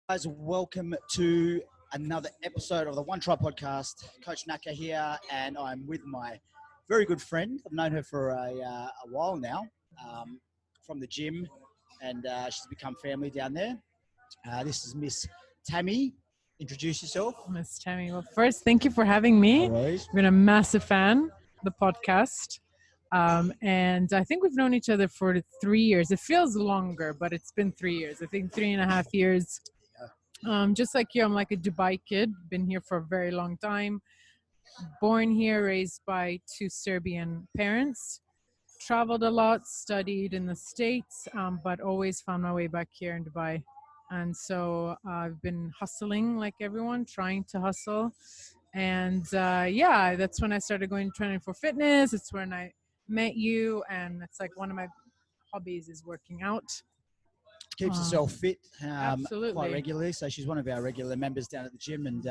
Guys, welcome to another episode of the ONETRIBE Podcast. Coach Naka here, and I'm with my very good friend. I've known her for a while now, from the gym, and she's become family down there. This is Miss Tammy. Introduce yourself. Miss Tammy. Well, first, thank you for having me. No worries. I've been a massive fan of the podcast. And I think we've known each other for 3 years. It feels longer, but it's been 3 years. I think 3.5 years. Just like you, I'm like a Dubai kid. Been here for a very long time. Born here, raised by two Serbian parents. Traveled a lot, studied in the States, but always found my way back here in Dubai. And so I've been hustling like everyone, trying to hustle. And that's when I started going training for fitness. It's when I met you, and it's like one of my hobbies is working out. Keeps herself fit Absolutely. quite regularly. So she's one of our regular members down at the gym, and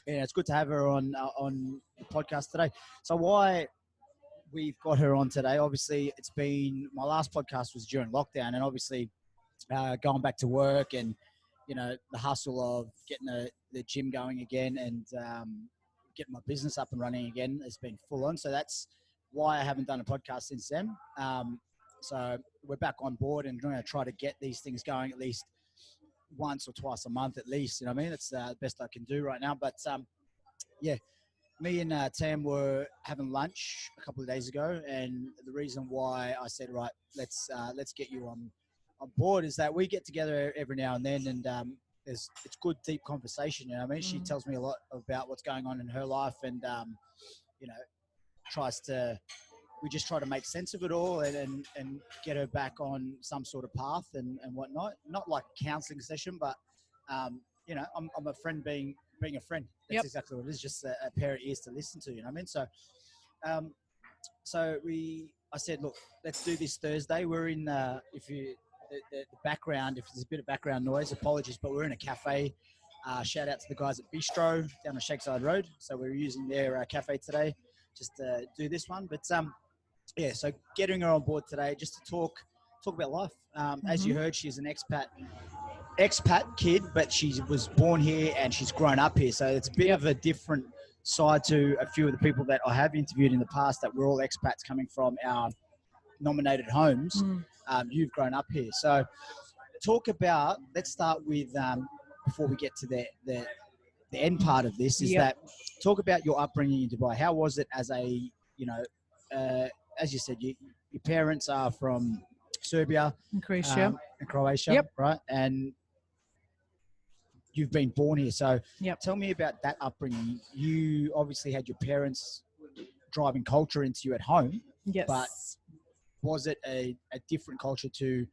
it's good to have her on the podcast today. So why we've got her on today, obviously it's been, my last podcast was during lockdown, and obviously going back to work and, you know, the hustle of getting the gym going again and getting my business up and running again has been full on. So that's why I haven't done a podcast since then. So we're back on board and going to try to get these things going at least once or twice a month at least. You know what I mean? That's the best I can do right now. But me and Tam were having lunch a couple of days ago, and the reason why I said, right, let's get you on board is that we get together every now and then, and it's good, deep conversation. You know what I mean? She tells me a lot about what's going on in her life, and you know, we just try to make sense of it all and get her back on some sort of path and whatnot. Not like a counselling session, but you know, I'm a friend being a friend. That's exactly what it is. Just a pair of ears to listen to. You know what I mean? So I said, look, let's do this Thursday. We're in the background, if there's a bit of background noise, apologies, but we're in a cafe. Shout out to the guys at Bistro down on Shakeside Road. So we're using their cafe today just to do this one. But so getting her on board today just to talk about life. As you heard, she's an expat kid, but she was born here and she's grown up here. So it's a bit of a different side to a few of the people that I have interviewed in the past, that we're all expats coming from our nominated homes. You've grown up here. So let's start with, before we get to the end part of this, is that talk about your upbringing in Dubai. How was it as a, you know, as you said, your parents are from Serbia In Croatia. Right? And you've been born here. So tell me about that upbringing. You obviously had your parents driving culture into you at home. Yes. But was it a different culture to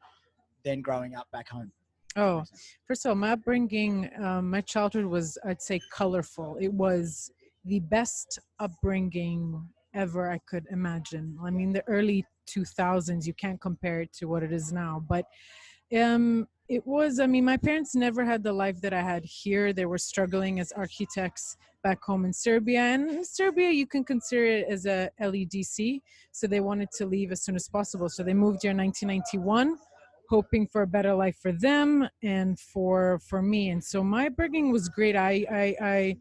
then growing up back home? Oh, first of all, my upbringing, my childhood was, I'd say, colorful. It was the best upbringing ever I could imagine. I mean, the early 2000s, you can't compare it to what it is now. But it was, I mean, my parents never had the life that I had here. They were struggling as architects back home in Serbia. And in Serbia, you can consider it as a LEDC. So they wanted to leave as soon as possible. So they moved here in 1991, hoping for a better life for them and for me. And so my upbringing was great. I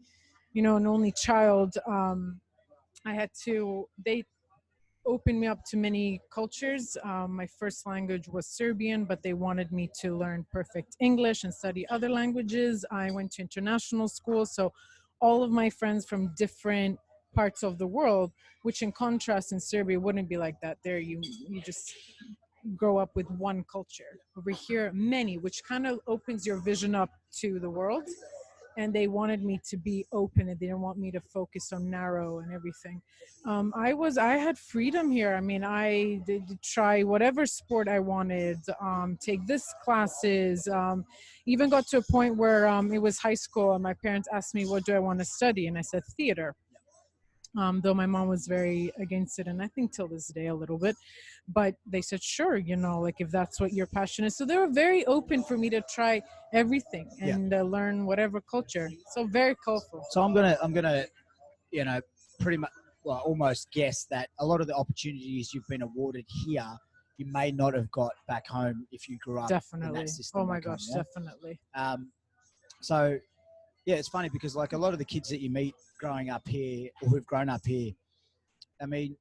you know, an only child, they opened me up to many cultures. My first language was Serbian, but they wanted me to learn perfect English and study other languages. I went to international school. So all of my friends from different parts of the world, which in contrast in Serbia wouldn't be like that. There you just grow up with one culture. Over here, many, which kind of opens your vision up to the world. And they wanted me to be open, and they didn't want me to focus on narrow and everything. I had freedom here. I mean, I did try whatever sport I wanted, take this classes, even got to a point where it was high school and my parents asked me, what do I want to study? And I said theater. Though my mom was very against it, and I think till this day a little bit, but they said, sure, you know, like if that's what your passion is. So they were very open for me to try everything and learn whatever culture. So very colorful. So I'm gonna, you know, pretty much, well, almost guess that a lot of the opportunities you've been awarded here, you may not have got back home if you grew up in Definitely. that system. Oh my back home, gosh, yeah? definitely. So yeah, it's funny because like a lot of the kids that you meet growing up here or who've grown up here, I mean,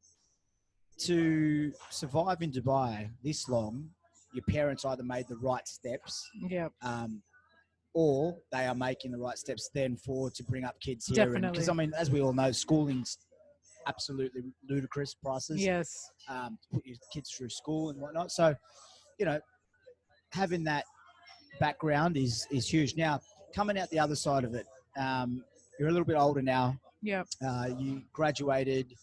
to survive in Dubai this long, your parents either made the right steps, Yeah, or they are making the right steps then forward to bring up kids here. And because definitely. I mean, as we all know, schooling's absolutely ludicrous prices. Yes. To put your kids through school and whatnot. So, you know, having that background is huge. Now, coming out the other side of it, you're a little bit older now. Yeah. You graduated.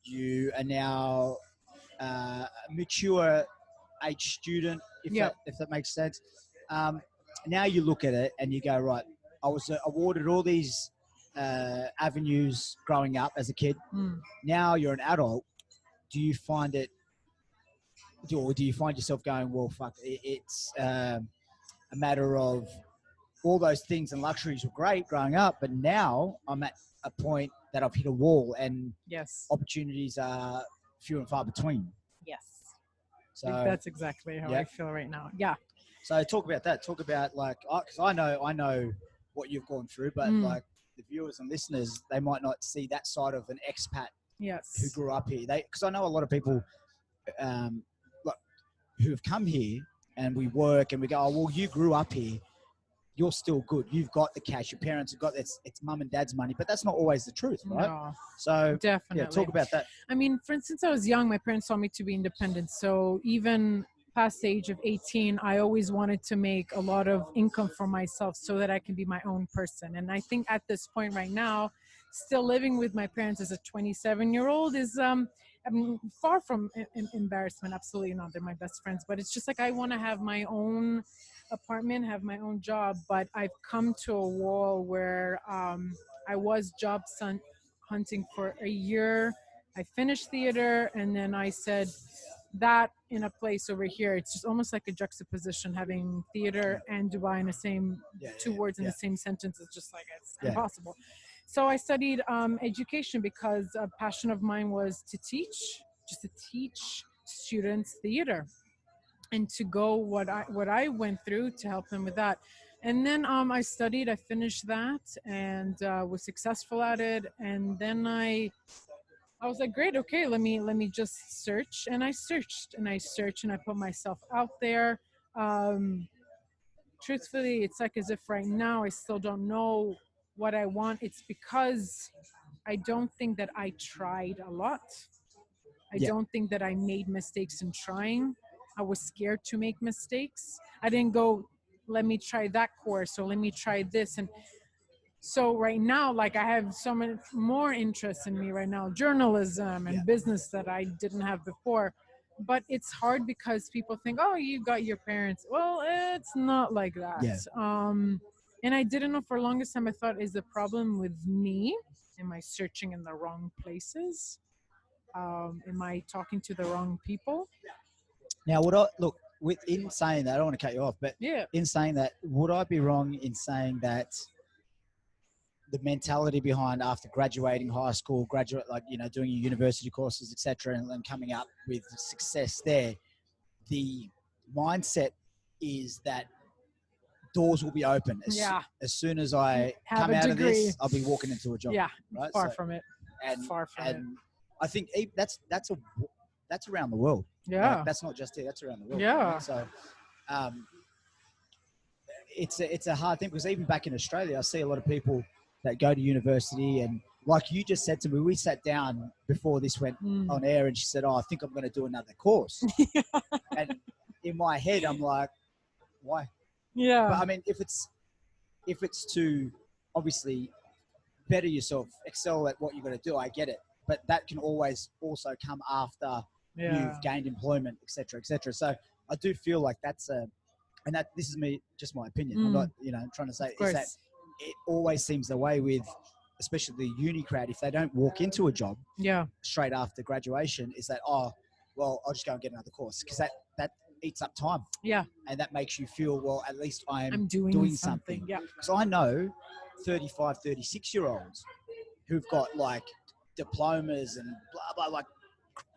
You are now a mature age student, Yeah. if that makes sense. Now you look at it and you go, right, I was awarded all these avenues growing up as a kid. Mm. Now you're an adult. Do you find it, or do you find yourself going, well, fuck, it's a matter of all those things and luxuries were great growing up, but now I'm at a point that I've hit a wall and Yes. opportunities are few and far between. Yes. So That's exactly how yeah. I feel right now. Yeah. So talk about that. Talk about like, because I know what you've gone through, but like the viewers and listeners, they might not see that side of an expat who Yes. grew up here. Because I know a lot of people like, who have come here and we work and we go, oh, well, you grew up here. You're still good. You've got the cash. Your parents have got it's mum and dad's money, but that's not always the truth, right? No, So definitely. yeah, talk about that. I mean, for instance, I was young. My parents taught me to be independent. So even past the age of 18, I always wanted to make a lot of income for myself so that I can be my own person. And I think at this point right now, still living with my parents as a 27-year-old is I'm far from embarrassment. Absolutely not. They're my best friends. But it's just like I want to have my own apartment, have my own job. But I've come to a wall where I was hunting for a year. I finished theater, and then I said that in a place over here, it's just almost like a juxtaposition, having theater and Dubai in the same two words in the same sentence is just like it's impossible. So I studied education because a passion of mine was to teach students theater and to go what I went through to help them with that. And then I studied, I finished that, and was successful at it. And then I was like, great, okay, let me just search. And I searched and I put myself out there. Truthfully, it's like as if right now I still don't know what I want. It's because I don't think that I tried a lot. I don't think that I made mistakes in trying. I was scared to make mistakes. I didn't go, let me try that course or let me try this. And so right now, like I have so much more interest in me right now, journalism and business that I didn't have before. But it's hard because people think, oh, you got your parents. Well, it's not like that. And I didn't know for the longest time. I thought, is the problem with me? Am I searching in the wrong places? Am I talking to the wrong people? Now, would I look in saying that? I don't want to cut you off, but in saying that, would I be wrong in saying that the mentality behind after graduating high school, doing your university courses, etc., and then coming up with success there, the mindset is that doors will be open as soon as I come out of this. I'll be walking into a job. Right? Far from it. I think that's around the world. Like, that's not just here. That's around the world. Right? So it's a hard thing because even back in Australia, I see a lot of people that go to university, and like you just said to me, we sat down before this went on air, and she said, "Oh, I think I'm going to do another course." And in my head, I'm like, "Why?" Yeah. But I mean, if it's to obviously better yourself, excel at what you're going to do, I get it. But that can always also come after you've gained employment, et cetera, et cetera. So I do feel like this is just my opinion. I'm not, trying to say is that it always seems the way with, especially the uni crowd, if they don't walk into a job straight after graduation, is that, oh, well, I'll just go and get another course, because that eats up time. Yeah. And that makes you feel, well, at least I'm doing something. Yeah. Because I know 35, 36-year-olds who've got like diplomas and blah, blah, like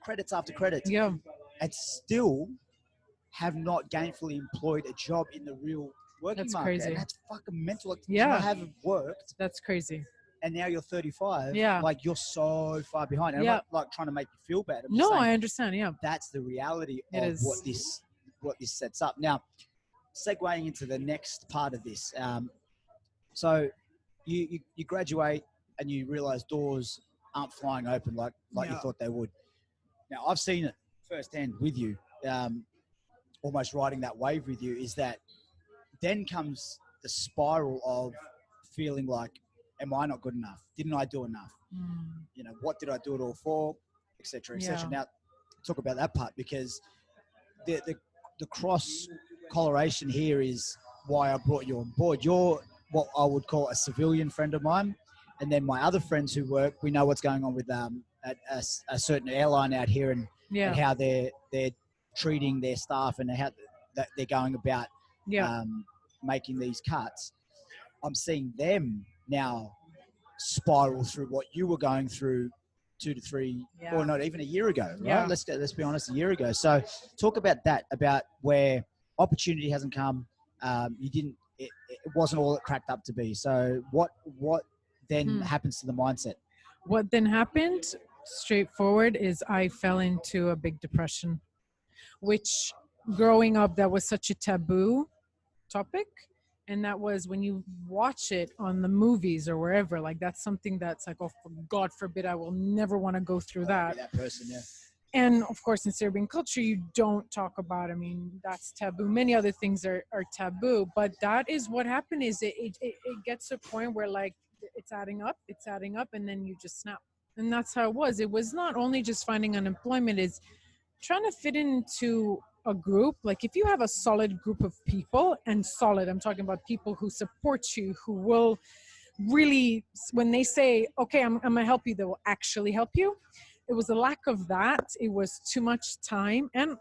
credits after credits. Yeah. And still have not gainfully employed a job in the real working That's market. crazy. And that's fucking mental. Like, Yeah. I haven't worked That's crazy. and now you're 35. Yeah. Like, you're so far behind. And Yeah. I'm not like trying to make you feel bad. I'm just No, saying I understand. Yeah. that's the reality It of is. what this sets up. Now, segueing into the next part of this. So you graduate and you realize doors aren't flying open like you thought they would. Now, I've seen it firsthand with you, almost riding that wave with you, is that then comes the spiral of feeling like, am I not good enough? Didn't I do enough? You know, what did I do it all for? Et cetera, et cetera. Yeah. Now, talk about that part, because the cross correlation here is why I brought you on board. You're what I would call a civilian friend of mine, and then my other friends who work, we know what's going on with at a certain airline out here, and how they're treating their staff and how that they're going about making these cuts. I'm seeing them now spiral through what you were going through 2 to 3 or not even a year ago, right? Let's be honest, a year ago. So talk about that, about where opportunity hasn't come. It wasn't all it cracked up to be. So what then happens to the mindset? What then happened, straightforward, is I fell into a big depression, which growing up, that was such a taboo topic. And that was, when you watch it on the movies or wherever, like, that's something that's like, oh, God forbid, I will never want to go through that. That person, yeah. And of course, in Serbian culture, you don't talk about, I mean, that's taboo. Many other things are taboo, but that is what happened. Is it gets to a point where, like, it's adding up, and then you just snap. And that's how it was. It was not only just finding unemployment, it's trying to fit into a group. Like, if you have a solid group of people, and solid, I'm talking about people who support you, who will really, when they say, okay, I'm gonna help you, they will actually help you. It was a lack of that. It was too much time. And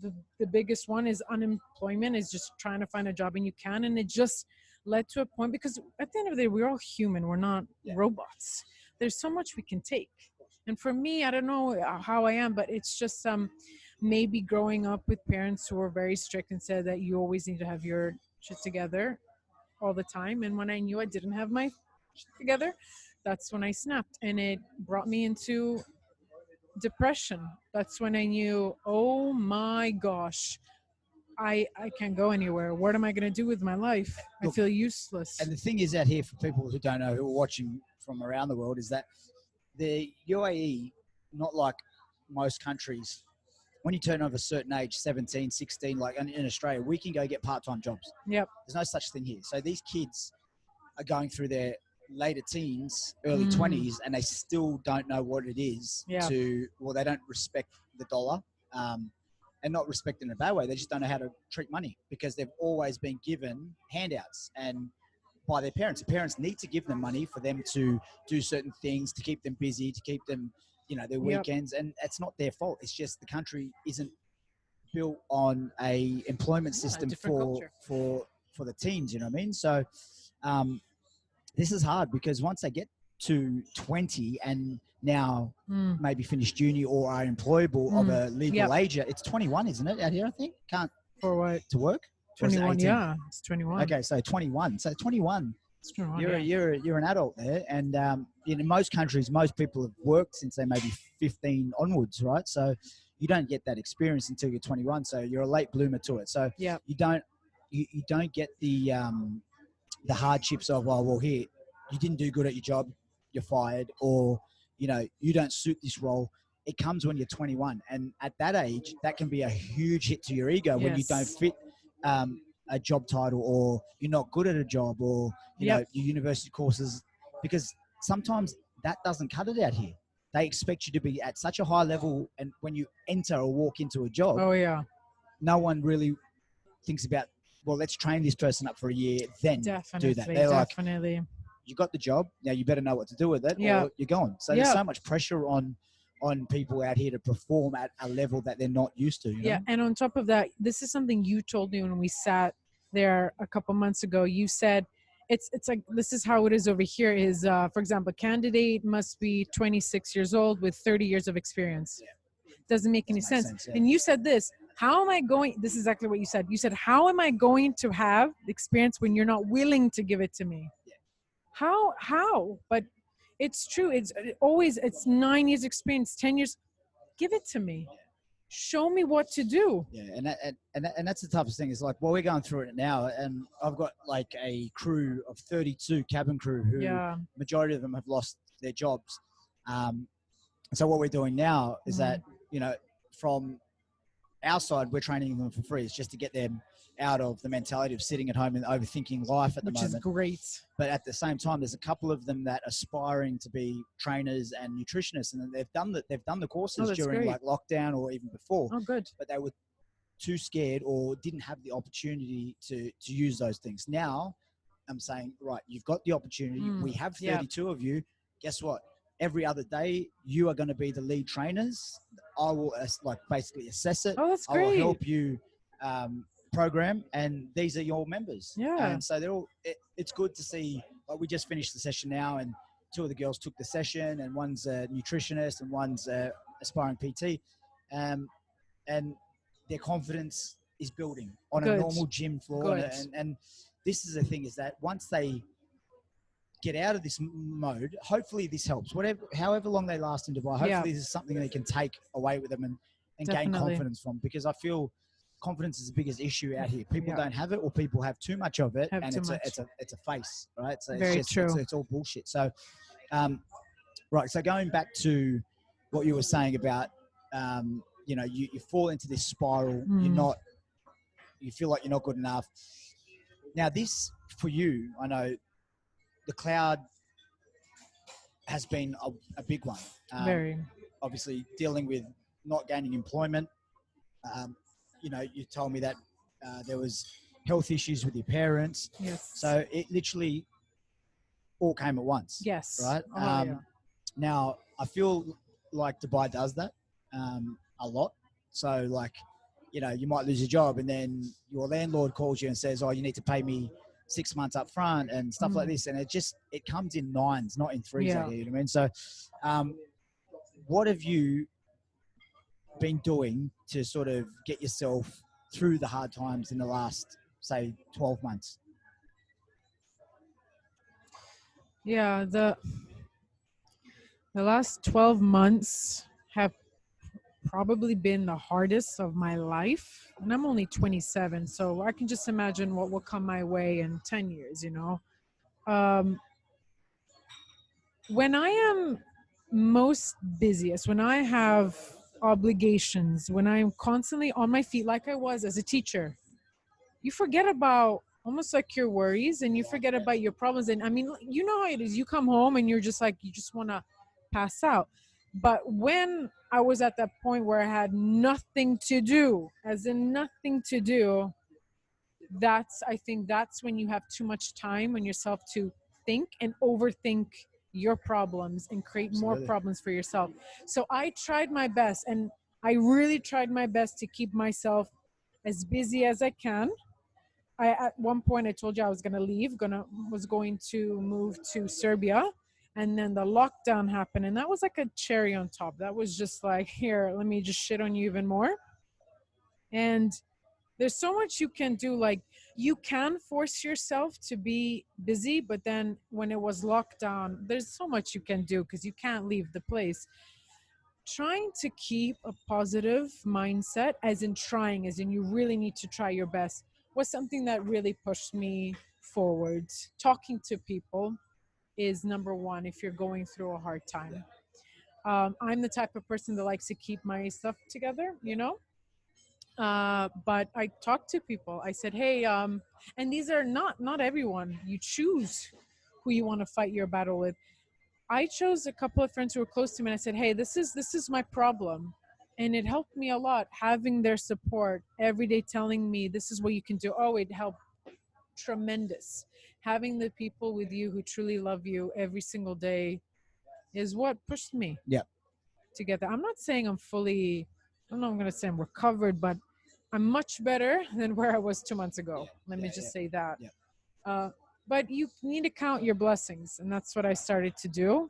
the biggest one is unemployment, is just trying to find a job, and you can. And it just led to a point, because at the end of the day, we're all human. We're not robots. There's so much we can take. And for me, I don't know how I am, but it's just maybe growing up with parents who were very strict and said that you always need to have your shit together all the time. And when I knew I didn't have my shit together, that's when I snapped. And it brought me into depression. That's when I knew, oh my gosh, I can't go anywhere. What am I going to do with my life? I feel useless. And the thing is, out here, for people who don't know, who are watching from around the world, is that the UAE, not like most countries, when you turn over a certain age, 17, 16, like in Australia, we can go get part-time jobs. Yep. There's no such thing here. So these kids are going through their later teens, early 20s, and they still don't know what it is they don't respect the dollar, and not respect it in a bad way. They just don't know how to treat money, because they've always been given handouts and by their parents. The parents need to give them money for them to do certain things, to keep them busy, to keep them, their weekends. And it's not their fault. It's just the country isn't built on a employment system for the teens, you know what I mean? So this is hard, because once they get to 20 and now maybe finished uni or are employable of a legal age, it's 21, isn't it, out here, I think? Can't for what? To work? 21, yeah, it's 21. Okay, so 21. So 21. You're an adult there, and in most countries, most people have worked since they may be 15 onwards, right? So you don't get that experience until you're 21. So you're a late bloomer to it. So you don't get the hardships of, here, you didn't do good at your job, you're fired, or you don't suit this role. It comes when you're 21, and at that age, that can be a huge hit to your ego when you don't fit a job title, or you're not good at a job, or your university courses, because sometimes that doesn't cut it out here. They expect you to be at such a high level, and when you enter or walk into a job, no one really thinks about, well, let's train this person up for a year, then do that. They're like, you got the job, now you better know what to do with it, or you're gone. So there's so much pressure on people out here to perform at a level that they're not used to. You know? And on top of that, this is something you told me when we sat there a couple months ago. You said it's like, this is how it is over here is, for example, a candidate must be 26 years old with 30 years of experience. Doesn't make any sense. And you said this, How am I going? This is exactly what you said. You said, how am I going to have the experience when you're not willing to give it to me? How? But it's true. It's always, it's 9 years experience, 10 years. Give it to me. Show me what to do. Yeah, and that's the toughest thing. Is like, well, we're going through it now, and I've got like a crew of 32 cabin crew who Yeah. majority of them have lost their jobs. So what we're doing now is that, you know, from our side, we're training them for free. It's just to get them out of the mentality of sitting at home and overthinking life at the Which moment. is great. But at the same time, there's a couple of them that are aspiring to be trainers and nutritionists, and they've done the courses during great. like lockdown or even before. Oh, good. But they were too scared or didn't have the opportunity to use those things. Now, I'm saying, right, you've got the opportunity. We have 32 of you. Guess what? Every other day, you are going to be the lead trainers. I will like basically assess it. Oh, that's I will great. help you program, and these are your members. Yeah. And so they're all. It's good to see. Like, we just finished the session now, and two of the girls took the session, and one's a nutritionist and one's a aspiring PT, and their confidence is building on a normal gym floor. And this is the thing, is that once they get out of this mode, hopefully this helps. However long they last in Dubai, hopefully this is something they can take away with them and gain confidence from. Because I feel confidence is the biggest issue out here. People don't have it, or people have too much of it, and it's a face, right? So it's just it's all bullshit. So, right. So going back to what you were saying about, you know, you fall into this spiral. You feel like you're not good enough. Now, this for you, I know, the cloud has been a big one. Very. Obviously, dealing with not gaining employment. You know, you told me that there was health issues with your parents. Yes. So it literally all came at once. Yes. Right. Now, I feel like Dubai does that a lot. So, like, you know, you might lose your job, and then your landlord calls you and says, "Oh, you need to pay me 6 months up front," and stuff like this. And it comes in nines, not in threes. Out here, you know what I mean? So, what have you been doing to sort of get yourself through the hard times in the last, say, 12 months? Yeah, the last 12 months have probably been the hardest of my life, and I'm only 27, so I can just imagine what will come my way in 10 years, you know. When I am most busiest, when I have obligations, when I'm constantly on my feet like I was as a teacher, you forget about almost like your worries, and you forget about your problems. And I mean, you know how it is. You come home and you're just like, you just want to pass out. But when I was at that point where I had nothing to do, as in nothing to do, I think that's when you have too much time on yourself to think and overthink your problems and create more problems for yourself. So I tried my best, and I really tried my best to keep myself as busy as I can. At one point I told you I was going to leave, was going to move to Serbia, and then the lockdown happened, and that was like a cherry on top. That was just like, here, let me just shit on you even more. And there's so much you can do. Like, you can force yourself to be busy, but then when it was locked down, there's so much you can do because you can't leave the place. Trying to keep a positive mindset, as in you really need to try your best, was something that really pushed me forward. Talking to people is number one if you're going through a hard time. I'm the type of person that likes to keep my stuff together, you know. But I talked to people. I said, hey, and these are not everyone. You choose who you want to fight your battle with. I chose a couple of friends who were close to me, and I said, hey, this is my problem. And it helped me a lot, having their support every day, telling me this is what you can do. Oh, it helped tremendous. Having the people with you who truly love you every single day is what pushed me to get that. I'm not saying I'm fully, I don't know, I'm going to say I'm recovered, but I'm much better than where I was 2 months ago. Let me just say that. But you need to count your blessings, and that's what I started to do.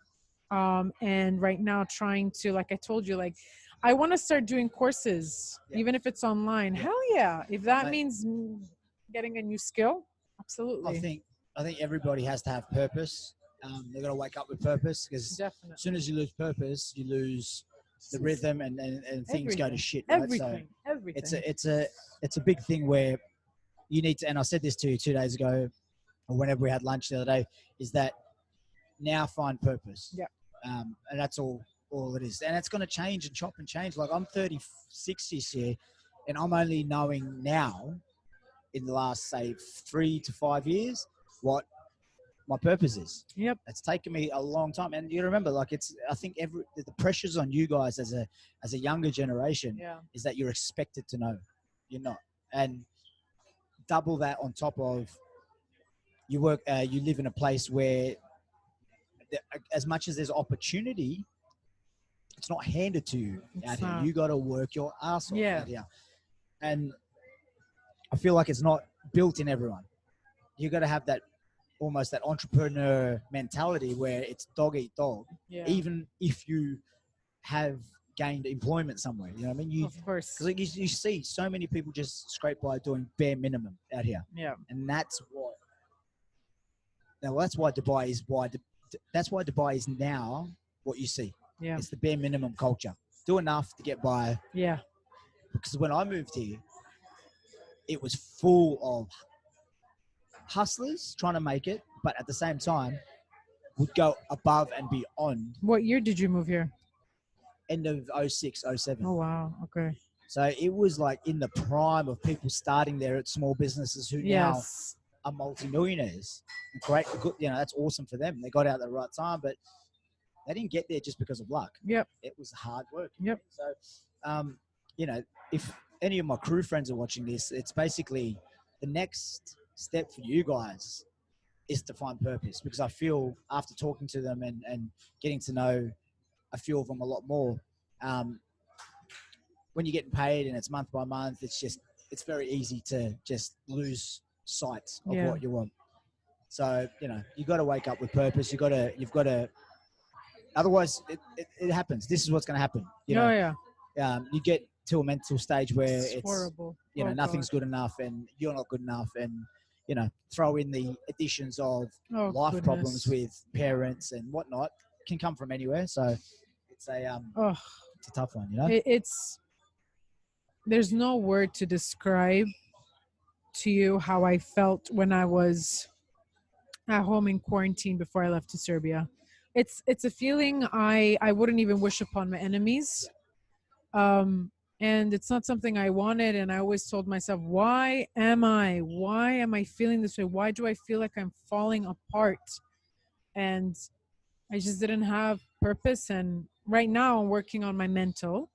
And right now, trying to, like I told you, like I want to start doing courses, Yeah. even if it's online. Yeah. Hell yeah. If that Mate. means getting a new skill, I absolutely. think everybody has to have purpose. They've got to wake up with purpose, because as Definitely. soon as you lose purpose, you lose the rhythm, and things go to Everything. shit. Right? So Everything. Everything. it's a big thing where you need to. And I said this to you 2 days ago, or whenever we had lunch the other day, is that now find purpose. Yeah. And that's all it is. And it's going to change and chop and change. Like, I'm 36 this year, and I'm only knowing now, in the last, say, 3 to 5 years, what my purpose is. Yep. It's taken me a long time. And you remember, like, I think the pressures on you guys as a younger generation Yeah. is that you're expected to know. You're not. And double that on top of you live in a place where as much as there's opportunity, it's not handed to you out here. You got to work your ass off out here. And I feel like it's not built in everyone. You got to have that, almost that entrepreneur mentality where it's dog eat dog, even if you have gained employment somewhere. You know what I mean? Of course. Because you see so many people just scrape by doing bare minimum out here. Yeah. And that's what. Now, that's why Dubai is That's why Dubai is now what you see. Yeah. It's the bare minimum culture. Do enough to get by. Yeah. Because when I moved here, it was full of hustlers trying to make it, but at the same time would go above and beyond. What year did you move here? End of 06, 07. Oh, wow. Okay. So it was like in the prime of people starting there at small businesses who now are multimillionaires. Great, good, that's awesome for them. They got out at the right time, but they didn't get there just because of luck. Yep. It was hard work. Yep. So, if any of my crew friends are watching this, it's basically the next step for you guys is to find purpose, because I feel after talking to them and getting to know a few of them a lot more, when you're getting paid and it's month by month, it's very easy to just lose sight of what you want. So, you got to wake up with purpose. You've got to, otherwise it happens. This is what's going to happen. You get to a mental stage where it's horrible. Nothing's good enough and you're not good enough. And, throw in the additions of life problems with parents and whatnot, can come from anywhere. So it's it's a tough one, There's no word to describe to you how I felt when I was at home in quarantine before I left to Serbia. It's a feeling I wouldn't even wish upon my enemies. And it's not something I wanted. And I always told myself, why am I feeling this way? Why do I feel like I'm falling apart? And I just didn't have purpose. And right now I'm working on my mental,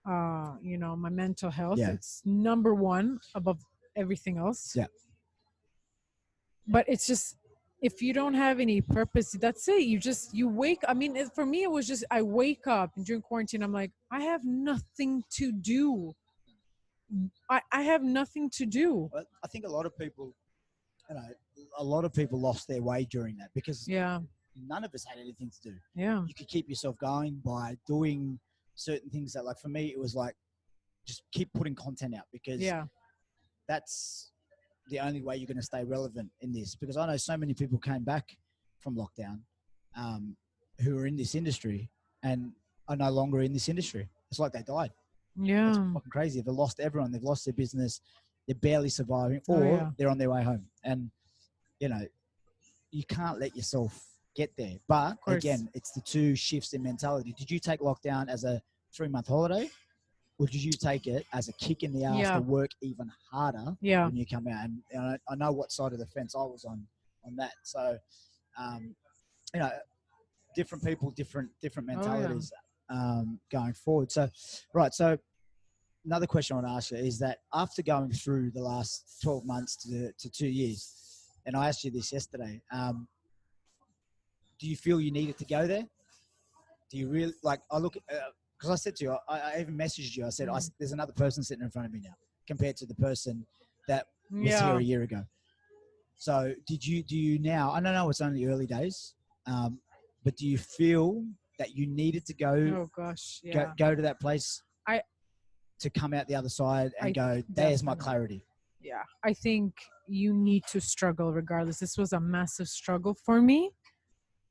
my mental health. Yeah. It's number one above everything else. Yeah. But it's just, if you don't have any purpose, that's it. You wake. I mean, for me, it was just, I wake up and during quarantine, I'm like, I have nothing to do. I have nothing to do. Well, I think a lot of people lost their way during that, because none of us had anything to do. Yeah. You could keep yourself going by doing certain things that, like, for me, it was like, just keep putting content out, because that's the only way you're going to stay relevant in this. Because I know so many people came back from lockdown who are in this industry and are no longer in this industry. It's like they died. Yeah. It's fucking crazy. They've lost everyone. They've lost their business. They're barely surviving, or they're on their way home. And, you can't let yourself get there. But again, it's the two shifts in mentality. Did you take lockdown as a 3-month holiday? Or did you take it as a kick in the ass to work even harder when you come out? And I know what side of the fence I was on that. So, different people, different mentalities going forward. So, right. So another question I want to ask you is that after going through the last 12 months to 2 years, and I asked you this yesterday, do you feel you needed to go there? Do you really, like, I look at, because I said to you, I even messaged you. I said, there's another person sitting in front of me now compared to the person that was here a year ago. So do you now, I don't know, it's only early days, but do you feel that you needed to go Oh gosh, yeah. go to that place I to come out the other side and go, there's my definitely. clarity? Yeah, I think you need to struggle regardless. This was a massive struggle for me,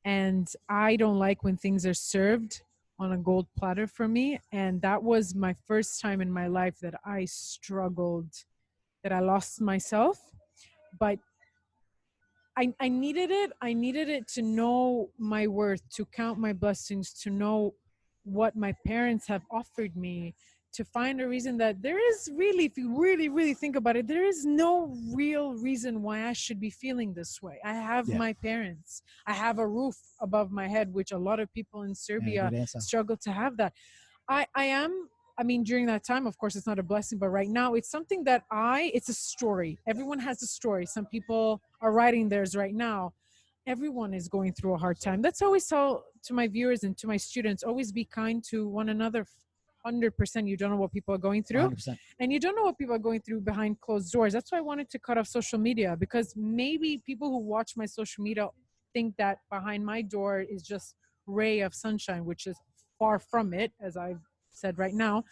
and I don't like when things are served on a gold platter for me. And that was my first time in my life that I struggled, that I lost myself. But I needed it. I needed it to know my worth, to count my blessings, to know what my parents have offered me, to find a reason that there is really, if you really, really think about it, there is no real reason why I should be feeling this way. I have Yeah. my parents. I have a roof above my head, which a lot of people in Yeah, Serbia good answer. struggle to have that. I mean, during that time, of course, it's not a blessing, but right now it's something that it's a story. Everyone has a story. Some people are writing theirs right now. Everyone is going through a hard time. That's always tell to my viewers and to my students, always be kind to one another. 100%. You don't know what people are going through, 100%. and you don't know what people are going through behind closed doors. That's why I wanted to cut off social media, because maybe people who watch my social media think that behind my door is just ray of sunshine, which is far from it, as I've said right now.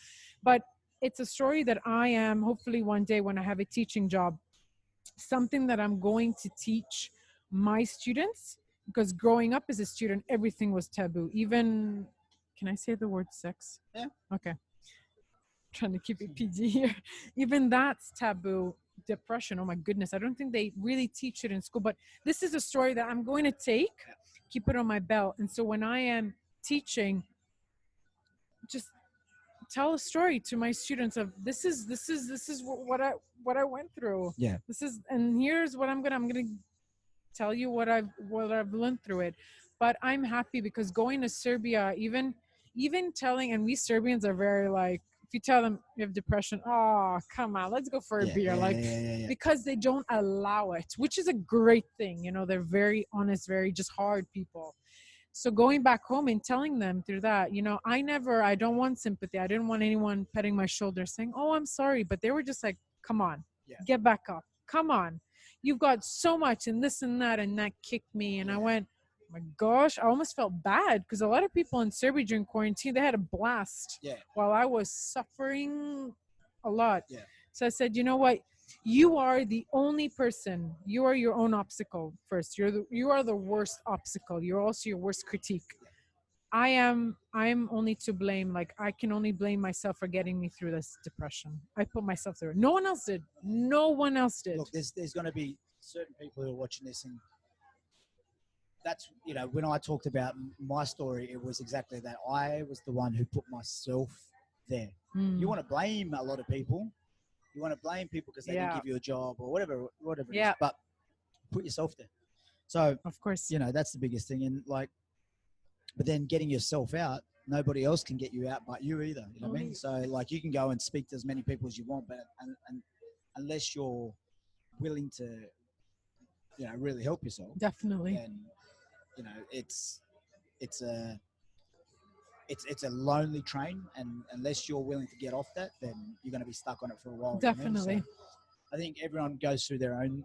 But it's a story that I am, hopefully one day when I have a teaching job, something that I'm going to teach my students, because growing up as a student, everything was taboo. Even, can I say the word sex? Yeah. Okay. Trying to keep it PG here. Even that's taboo. Depression, oh my goodness, I don't think they really teach it in school. But this is a story that I'm going to take, keep it on my belt. And so when I am teaching, just tell a story to my students of this is what I went through. Yeah. And here's what I'm gonna tell you what I've learned through it. But I'm happy because going to Serbia, even telling, and we Serbians are very like, if you tell them you have depression, oh come on, let's go for a beer, because they don't allow it, which is a great thing. You know, they're very honest, very just hard people. So going back home and telling them through that, you know, I don't want sympathy. I didn't want anyone petting my shoulder saying, oh, I'm sorry. But they were just like, come on, get back up. Come on. You've got so much and this and that. And that kicked me. And I went, oh my gosh, I almost felt bad because a lot of people in Serbia during quarantine, they had a blast while I was suffering a lot. Yeah. So I said, you know what? You are the only person. You are your own obstacle first. You are the worst obstacle. You're also your worst critique. I'm only to blame. Like, I can only blame myself for getting me through this depression. I put myself through it. No one else did. No one else did. Look, there's going to be certain people who are watching this, and that's, you know, when I talked about my story, it was exactly that. I was the one who put myself there. You want to blame a lot of people. You want to blame people because they didn't give you a job or whatever it is. But put yourself there. So, of course, you know, that's the biggest thing. And like, but then getting yourself out, nobody else can get you out but you either. You know what I mean? So like, you can go and speak to as many people as you want, but and unless you're willing to, you know, really help yourself, definitely. then, you know, it's a lonely train, and unless you're willing to get off that, then you're going to be stuck on it for a while. Definitely. You know? So I think everyone goes through their own,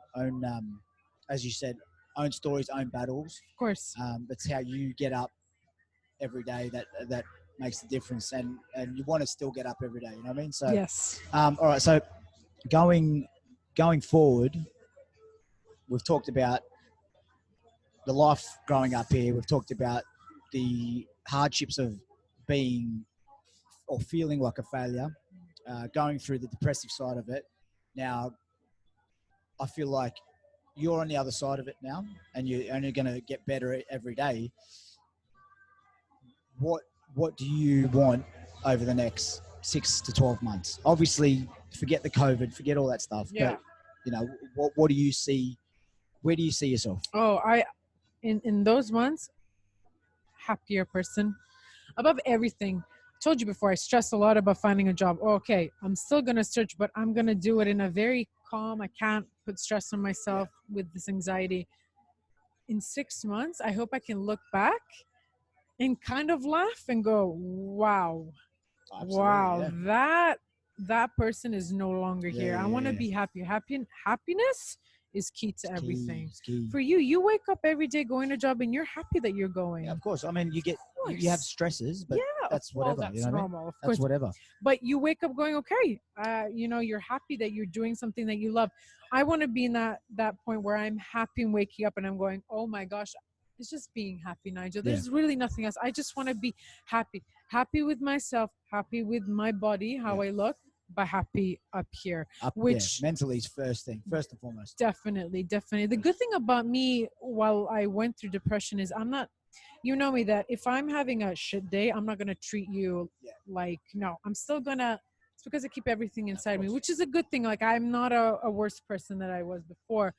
as you said, own stories, own battles. Of course. It's how you get up every day that makes the difference, and you want to still get up every day. You know what I mean? So yes. All right. So going forward, we've talked about the life growing up here. We've talked about the hardships of being or feeling like a failure, going through the depressive side of it. Now, I feel like you're on the other side of it now, and you're only going to get better every day. What do you want over the next 6 to 12 months? Obviously, forget the COVID, forget all that stuff. Yeah. But, you know, what do you see? Where do you see yourself? Oh, in those months, happier person above everything. I told you before, I stress a lot about finding a job. Okay, I'm still going to search, but I'm going to do it in a very calm. I can't put stress on myself with this anxiety. In 6 months, I hope I can look back and kind of laugh and go, wow. Absolutely, wow, that person is no longer here. I want to be happy. Happiness is key to everything. It's key. For you, you wake up every day going to a job and you're happy that you're going. Yeah, of course. I mean, you have stresses, but that's whatever. That's you know normal, what I mean? of That's course. whatever. But you wake up going, okay, you're happy that you're doing something that you love. I want to be in that point where I'm happy and waking up and I'm going, oh my gosh, it's just being happy, Nigel. There's really nothing else. I just want to be happy with myself, happy with my body, how I look, but happy up here. Which mentally is first and foremost. Definitely. The good thing about me while I went through depression is I'm not, you know me, that if I'm having a shit day, I'm not going to treat you like, no, I'm still going to, it's because I keep everything inside me, which is a good thing. Like, I'm not a worse person than I was before.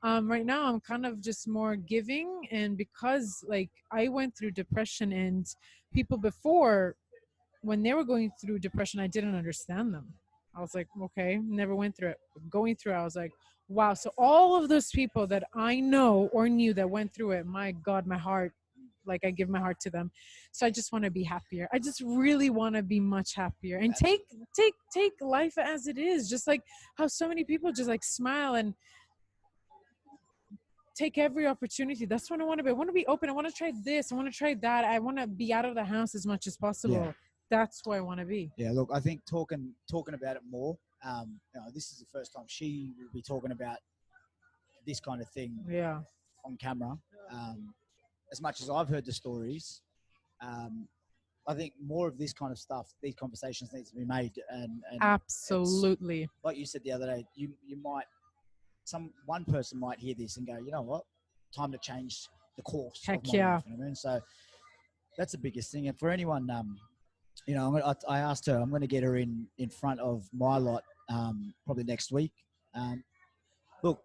Right now, I'm kind of just more giving. And because, like, I went through depression, and people before, when they were going through depression, I didn't understand them. I was like, okay, never went through it. But going through it, I was like, wow. So all of those people that I know or knew that went through it, my God, my heart, like, I give my heart to them. So I just want to be happier. I just really want to be much happier and take life as it is. Just like how so many people just like smile and take every opportunity. That's what I want to be. I want to be open. I want to try this. I want to try that. I want to be out of the house as much as possible. Yeah. That's who I want to be. Yeah, look, I think talking about it more. This is the first time she will be talking about this kind of thing. Yeah. On camera. As much as I've heard the stories, I think more of this kind of stuff, these conversations need to be made. And absolutely, like you said the other day, you might, one person might hear this and go, you know what, time to change the course. Heck of my yeah. life, you know what I mean? So that's the biggest thing. And for anyone, I asked her, I'm going to get her in front of my lot probably next week. Look,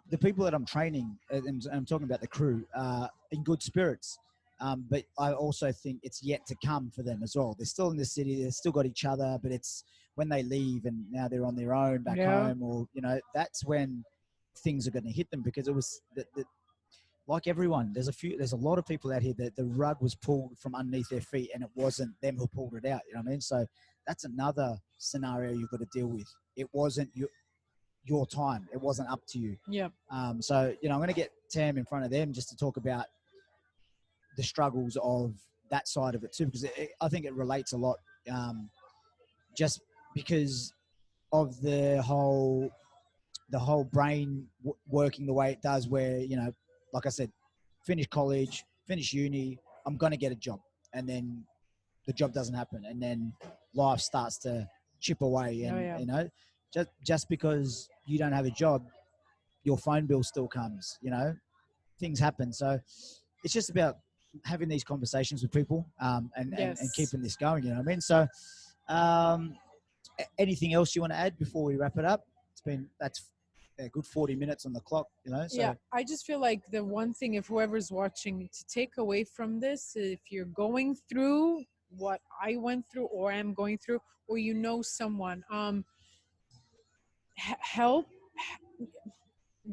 the people that I'm training, and I'm talking about the crew, in good spirits. But I also think it's yet to come for them as well. They're still in the city. They've still got each other, but it's when they leave and now they're on their own back home, or, that's when things are going to hit them, because it was like everyone, there's a lot of people out here that the rug was pulled from underneath their feet and it wasn't them who pulled it out. You know what I mean? So that's another scenario you've got to deal with. It wasn't your time. It wasn't up to you. Yeah. So, I'm going to get Tam in front of them just to talk about the struggles of that side of it too, because I think it relates a lot, just because of the whole brain working the way it does, where, like I said, finish college, finish uni, I'm going to get a job. And then the job doesn't happen. And then life starts to chip away. And, just because you don't have a job, your phone bill still comes, things happen. So it's just about having these conversations with people, and keeping this going, you know what I mean? So anything else you want to add before we wrap it up? That's a good 40 minutes on the clock, So. Yeah, I just feel like the one thing, if whoever's watching, to take away from this, if you're going through what I went through or am going through, or someone, help,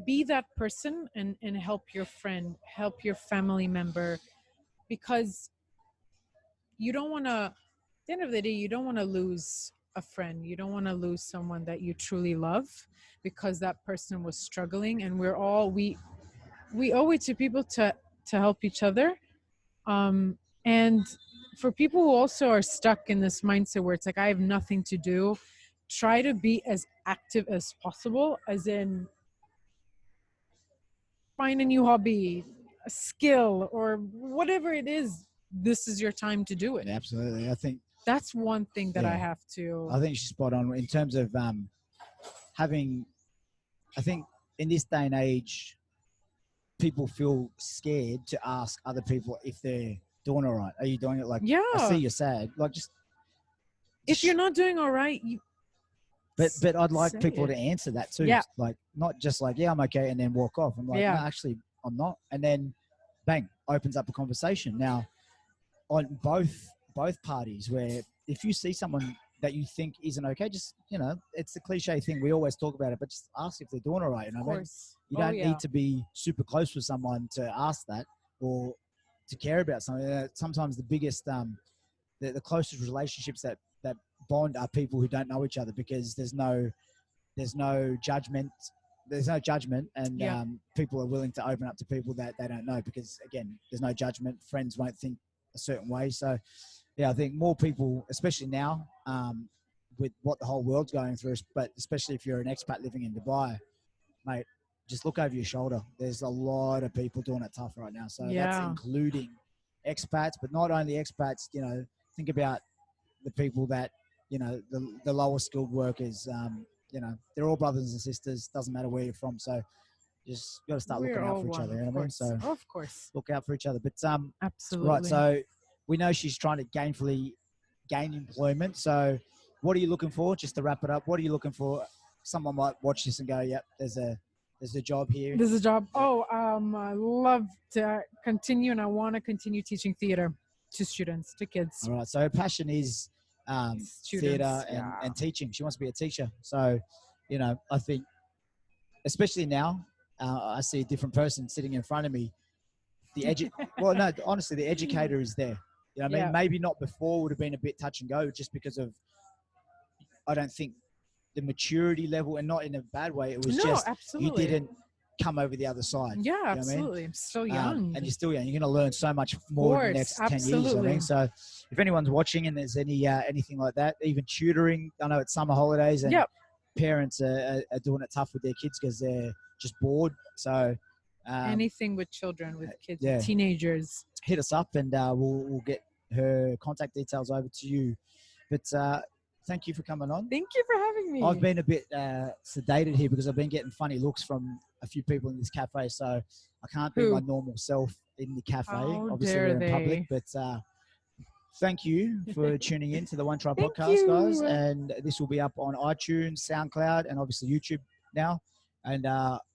be that person and help your friend, help your family member, because you don't want to, at the end of the day, you don't want to lose a friend. You don't want to lose someone that you truly love because that person was struggling. And we're all, we owe it to people to help each other. And for people who also are stuck in this mindset where it's like, I have nothing to do, try to be as active as possible, as in find a new hobby, a skill, or whatever it is. This is your time to do it. Absolutely. I think that's one thing that I have to. I think she's spot on in terms of having. I think in this day and age, people feel scared to ask other people if they're doing all right. Are you doing it? Like, I see you're sad. Like, just if you're not doing all right, you. But I'd like people to answer that too. Yeah. Like, not just like, yeah, I'm okay, and then walk off. I'm like, no, actually, I'm not. And then, bang, opens up a conversation. Now, on both parties, where if you see someone that you think isn't okay, just, it's the cliche thing. We always talk about it, but just ask if they're doing all right. Of course. You don't need to be super close with someone to ask that or to care about something. Sometimes the biggest, the closest relationships that bond are people who don't know each other, because there's no judgment. there's no judgment, and Yeah. people are willing to open up to people that they don't know, because again, there's no judgment. Friends won't think a certain way. So yeah, I think more people, especially now, with what the whole world's going through, but especially if you're an expat living in Dubai, mate, just look over your shoulder. There's a lot of people doing it tough right now. So that's Yeah. including expats, but not only expats. Think about the people that, the lower skilled workers. They're all brothers and sisters. Doesn't matter where you're from. So just got to start We're looking out all for each one, other. You of know what I mean? course. So Of course. look out for each other. But right. Absolutely. So we know she's trying to gainfully gain employment. So what are you looking for? Just to wrap it up, what are you looking for? Someone might watch this and go, "Yep, there's a job here." This is a job. Oh, I love to continue, and I want to continue teaching theater to students, to kids. All right. So her passion is theatre and teaching. She wants to be a teacher. So, I think, especially now, I see a different person sitting in front of me. Well, no, honestly, the educator is there. You know what I mean? Maybe not before, would have been a bit touch and go, just because of, I don't think, the maturity level, and not in a bad way. It was just absolutely. you didn't come over the other side. Yeah, you know absolutely. I mean? I'm still young. And you're still young. You're going to learn so much more in the next 10 years. You know what I mean? So if anyone's watching and there's anything like that, even tutoring, I know it's summer holidays and parents are doing it tough with their kids because they're just bored. So anything with children, with kids, with teenagers, hit us up, and we'll get her contact details over to you. But thank you for coming on. Thank you for having me. I've been a bit sedated here because I've been getting funny looks from a few people in this cafe, so I can't be my normal self in the cafe. Obviously, we're in public, but thank you for tuning in to the ONETRIBE podcast, guys. And this will be up on iTunes, SoundCloud, and obviously YouTube now. And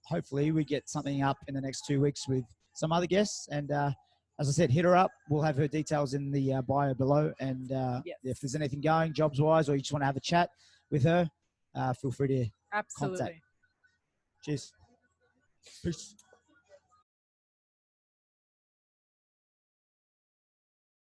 hopefully we get something up in the next 2 weeks with some other guests. And as I said, hit her up. We'll have her details in the bio below. And if there's anything going jobs-wise, or you just want to have a chat with her, feel free to contact. Absolutely. Cheers. Peace.